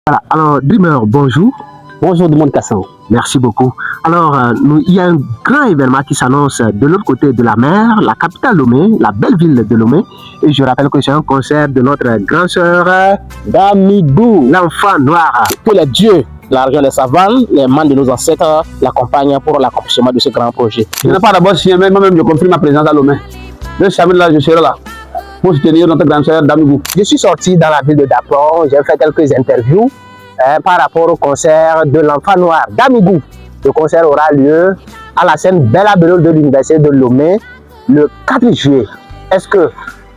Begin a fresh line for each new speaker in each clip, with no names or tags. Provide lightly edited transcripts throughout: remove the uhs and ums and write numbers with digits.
Voilà. Alors, Dreamer, bonjour.
Bonjour, Demande Cassan.
Merci beaucoup. Alors, il y a un grand événement qui s'annonce de l'autre côté de la mer, la capitale Lomé, la belle ville de Lomé. Et je rappelle que c'est un concert de notre grande sœur
Damigou,
l'enfant noir.
Que les dieux de la région des savanes, les membres de nos ancêtres, l'accompagnent pour l'accomplissement de ce grand projet.
Je n'ai pas d'abord signé, mais moi-même je confirme ma présence à Lomé. Le samedi là, je serai là pour soutenir notre grande sœur Damigou.
Je suis sorti dans la ville de Dapron, j'ai fait quelques interviews par rapport au concert de l'enfant noir Damigou. Le concert aura lieu à la scène Bella Bello de l'université de Lomé le 4 juillet. Est-ce que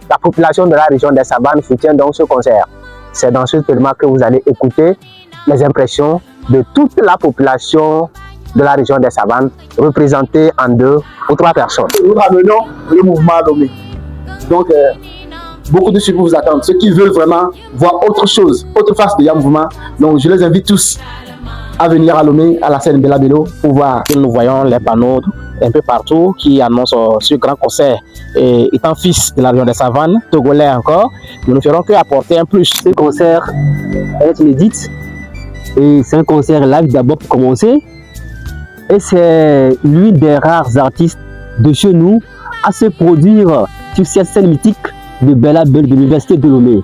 la population de la région des savanes soutient donc ce concert? C'est dans ce événement que vous allez écouter les impressions de toute la population de la région des savanes, représentée en 2 ou 3 personnes.
Nous ramenons le mouvement à Lomé. Donc, beaucoup de ceux qui vous attendent, ceux qui veulent vraiment voir autre chose, autre face de Yam Mouvement. Donc, je les invite tous à venir à Lomé, à la scène Bella Bello, pour voir.
Nous voyons les panneaux un peu partout qui annoncent ce grand concert. Et étant fils de la région des savanes, togolais encore, nous ne ferons qu'apporter un plus.
Ce concert est inédit et c'est un concert live d'abord pour commencer. Et c'est l'une des rares artistes de chez nous à se produire sur cette scène mythique de Bella Bello de l'université de Lomé.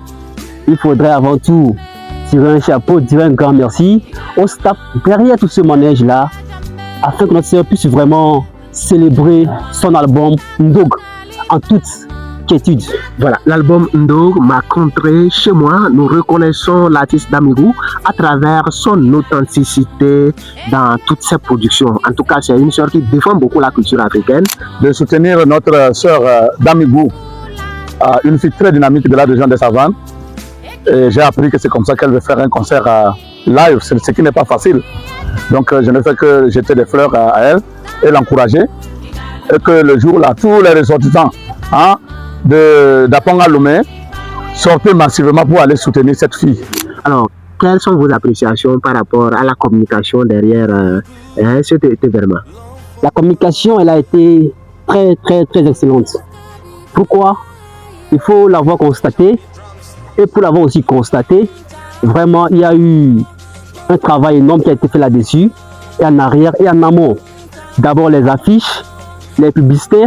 Il faudrait avant tout tirer un chapeau, dire un grand merci au staff derrière tout ce manège-là, afin que notre sœur puisse vraiment célébrer son album Ndog en toute quiétude.
Voilà, l'album Ndog m'a contré chez moi. Nous reconnaissons l'artiste Damigou à travers son authenticité dans toutes ses productions. En tout cas, c'est une sœur qui défend beaucoup la culture africaine.
De soutenir notre sœur Damigou, une fille très dynamique de la région des savanes. Et j'ai appris que c'est comme ça qu'elle veut faire un concert live, ce qui n'est pas facile. Donc je ne fais que jeter des fleurs à elle et l'encourager. Et que le jour-là, tous les ressortissants d'Apanga Lomé sortent massivement pour aller soutenir cette fille.
Alors, quelles sont vos appréciations par rapport à la communication derrière cet événement?
La communication, elle a été très excellente. Pourquoi? Il faut l'avoir constaté. Et pour l'avoir aussi constaté, vraiment, il y a eu un travail énorme qui a été fait là-dessus, et en arrière et en amont. D'abord les affiches, les publicités,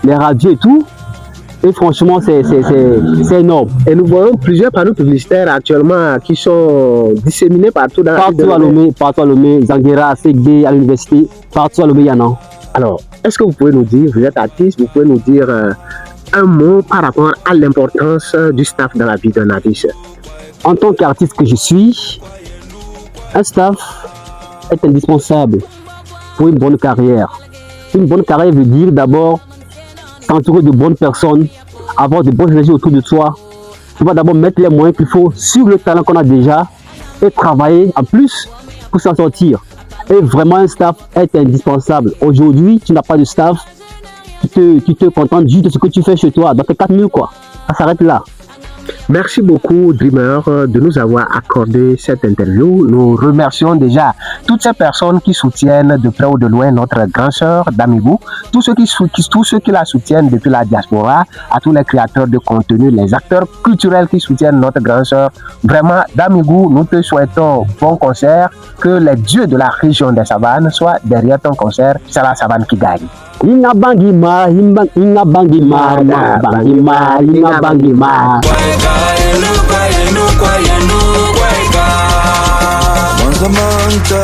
les radios et tout. Et franchement, c'est énorme.
Et nous voyons plusieurs panneaux publicitaires actuellement qui sont disséminés partout dans la ville de Lomé.
Partout à Lomé, Zanguera, Segbe, à l'université, partout à Lomé, il y en a.
Alors, est-ce que vous pouvez nous dire, vous êtes artiste, vous pouvez nous dire un mot par rapport à l'importance du staff dans la vie d'un artiste?
En tant qu'artiste que je suis, un staff est indispensable pour une bonne carrière. Une bonne carrière veut dire d'abord s'entourer de bonnes personnes, avoir de bonnes énergies autour de toi. Tu vas d'abord mettre les moyens qu'il faut sur le talent qu'on a déjà et travailler en plus pour s'en sortir. Et vraiment, un staff est indispensable. Aujourd'hui, tu n'as pas de staff, tu te contentes juste de ce que tu fais chez toi, dans tes 4 murs, quoi. Ça s'arrête là.
Merci beaucoup, Dreamer, de nous avoir accordé cette interview. Nous remercions déjà toutes ces personnes qui soutiennent de près ou de loin notre grande sœur Damigou, tous ceux qui la soutiennent depuis la diaspora, à tous les créateurs de contenu, les acteurs culturels qui soutiennent notre grande sœur. Vraiment, Damigou, nous te souhaitons bon concert, que les dieux de la région des savanes soient derrière ton concert. C'est la savane qui gagne.
Inga bangima, inga bangima, inga bangima.
Manza mancha